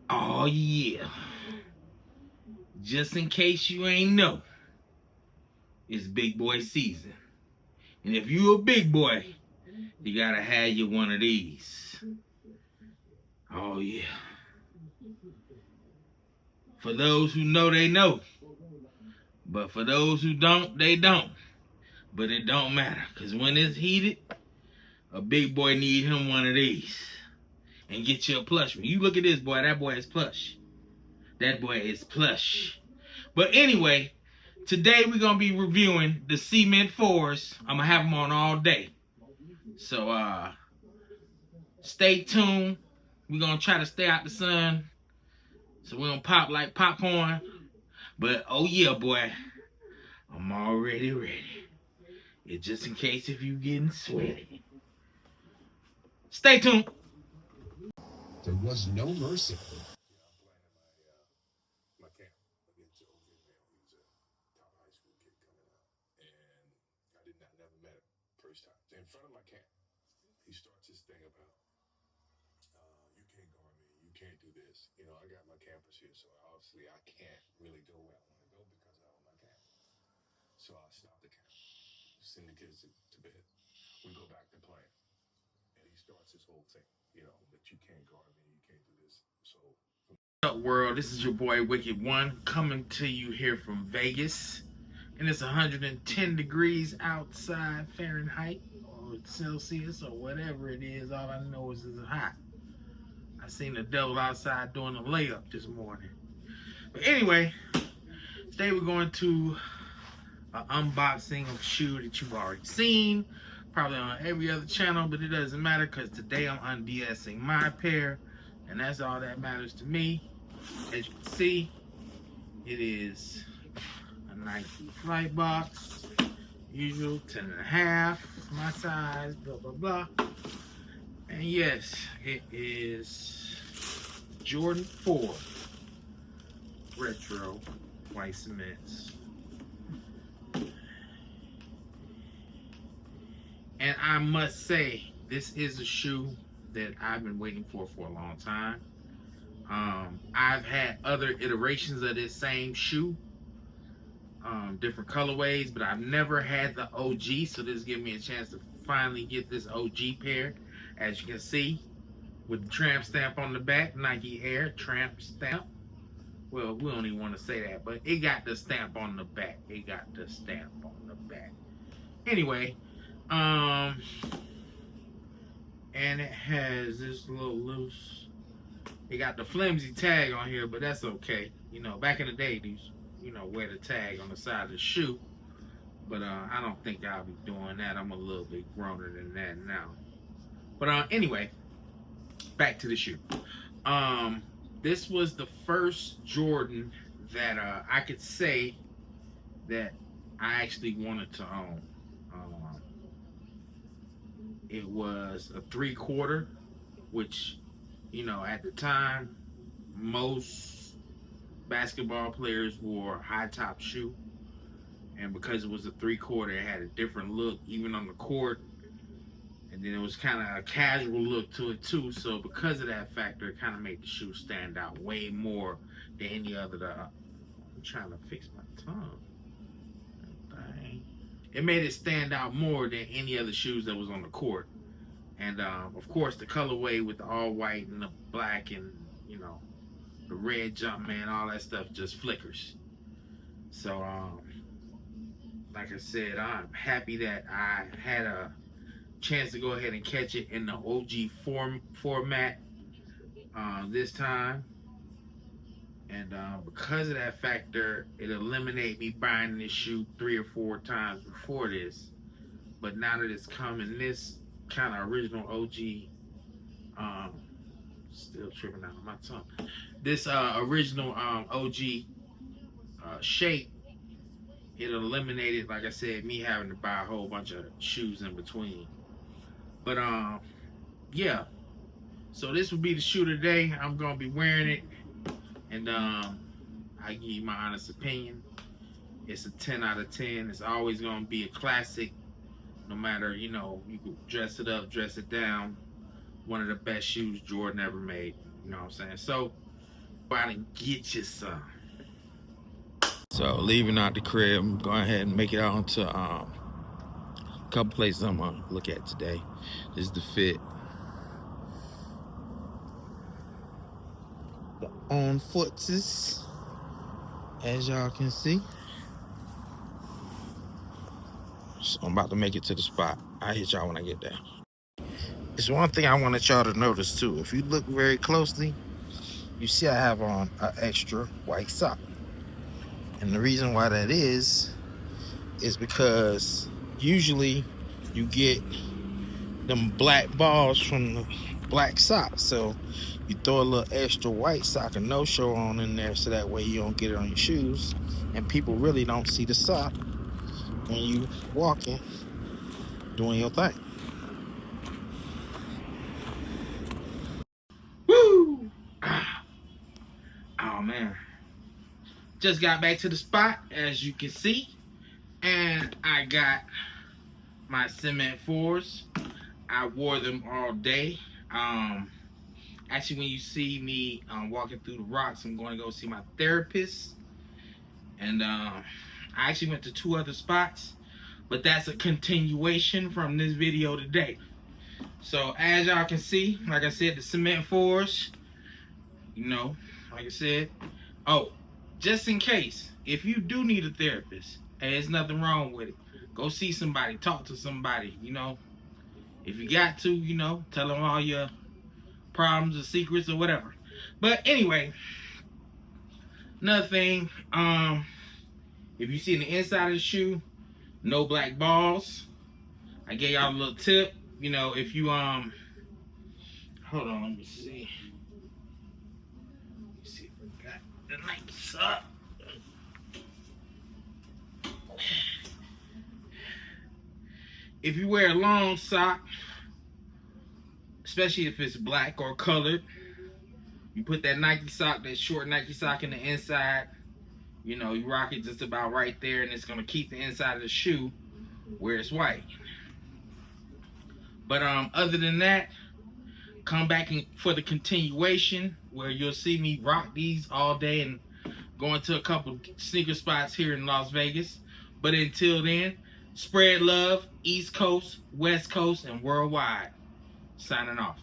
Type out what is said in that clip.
Oh yeah. Just in case you ain't know, it's big boy season. And if you a big boy, you gotta have you one of these. Oh yeah. For those who know, they know. But for those who don't, they don't. But it don't matter. Cause when it's heated, a big boy need him one of these. And get you a plush one. You look at this boy, that boy is plush. That boy is plush. But anyway, today we're gonna be reviewing the Cement 4s. I'm gonna have them on all day. So stay tuned. We're gonna try to stay out the sun. So we don't pop like popcorn. But oh yeah, boy, I'm already ready. It's just in case if you getting sweaty. Stay tuned. There was no mercy. My camp against OJ Mayo. He was a top high school kid coming out, and I did not never met him first time. In front of my camp, he starts this thing about you can't guard me, you can't do this. You know, I got my campus here, so obviously I can't really go where I want to go because I own my camp. So I stop the camp, send the kids to bed. We go back to playing, and he starts this whole thing. You know that you can't guard me, you can't do this. So What's up, world? This is your boy Wicked One coming to you here from Vegas, and it's 110 degrees outside Fahrenheit or Celsius or whatever it is. All I know is it's hot. I seen the devil outside doing a layup this morning. But anyway, today we're going to an unboxing of a shoe that you've already seen, probably on every other channel, but it doesn't matter because today I'm undsing my pair, and that's all that matters to me. As you can see, it is a Nike Flight Box, usual 10.5, my size, blah blah blah. And yes, it is Jordan 4 Retro White Cements. And I must say, this is a shoe that I've been waiting for a long time. I've had other iterations of this same shoe, different colorways, but I've never had the OG, so this gives me a chance to finally get this OG pair. As you can see, with the tramp stamp on the back, Nike Air tramp stamp. Well, we don't even want to say that, but it got the stamp on the back. It got the stamp on the back. Anyway, and it has this little loose. It got the flimsy tag on here, but that's okay. You know, back in the day, these, wear the tag on the side of the shoe. But I don't think I'll be doing that. I'm a little bit growner than that now. But anyway, back to the shoe. This was the first Jordan that I could say that I actually wanted to own. It was a 3/4, which, at the time, most basketball players wore high top shoe. And because it was a 3/4, it had a different look, even on the court. And then it was kind of a casual look to it too. So because of that factor, it kind of made the shoe stand out way more than any other. I'm trying to fix my tongue. Dang. It made it stand out more than any other shoes that was on the court. And of course, the colorway with the all white and the black and the red Jumpman, all that stuff just flickers. So like I said, I'm happy that I had a chance to go ahead and catch it in the OG format this time. And because of that factor, it eliminated me buying this shoe 3 or 4 times before this. But now that it's come in this kind of original OG, still tripping out on my tongue, this original OG shape, it eliminated, like I said, me having to buy a whole bunch of shoes in between. But yeah, so this will be the shoe today. I'm gonna be wearing it, and I give you my honest opinion. It's a 10 out of 10. It's always gonna be a classic, no matter, you can dress it up, dress it down. One of the best shoes Jordan ever made. You know what I'm saying? So Go out and get you some. So leaving out the crib, I'm going ahead and make it out to a couple places I'm gonna look at today. This is the fit on footsies, as y'all can see. So I'm about to make it to the spot. I'll hit y'all when I get there. It's one thing I wanted y'all to notice too. If you look very closely, you see I have on an extra white sock. And the reason why that is because usually you get them black balls from the black sock. So you throw a little extra white sock and no-show on in there so that way you don't get it on your shoes. And people really don't see the sock when you walking, doing your thing. Woo! Oh man. Just got back to the spot, as you can see. And I got my cement fours. I wore them all day. Actually, when you see me walking through the rocks, I'm going to go see my therapist. And I actually went to 2 other spots, but that's a continuation from this video today. So as y'all can see, like I said, the cement fours, like I said. Oh, just in case, if you do need a therapist, hey, there's nothing wrong with it. Go see somebody, talk to somebody, If you got to, tell them all your problems or secrets or whatever. But anyway, another thing, if you see in the inside of the shoe, no black balls. I gave y'all a little tip. If you hold on, let me see. Let me see if I got the Nike sock. If you wear a long sock, especially if it's black or colored, you put that Nike sock, that short Nike sock in the inside, you rock it just about right there, and it's gonna keep the inside of the shoe where it's white. But other than that, come back for the continuation where you'll see me rock these all day and going to a couple sneaker spots here in Las Vegas. But until then, spread love, East Coast, West Coast, and worldwide. Signing off.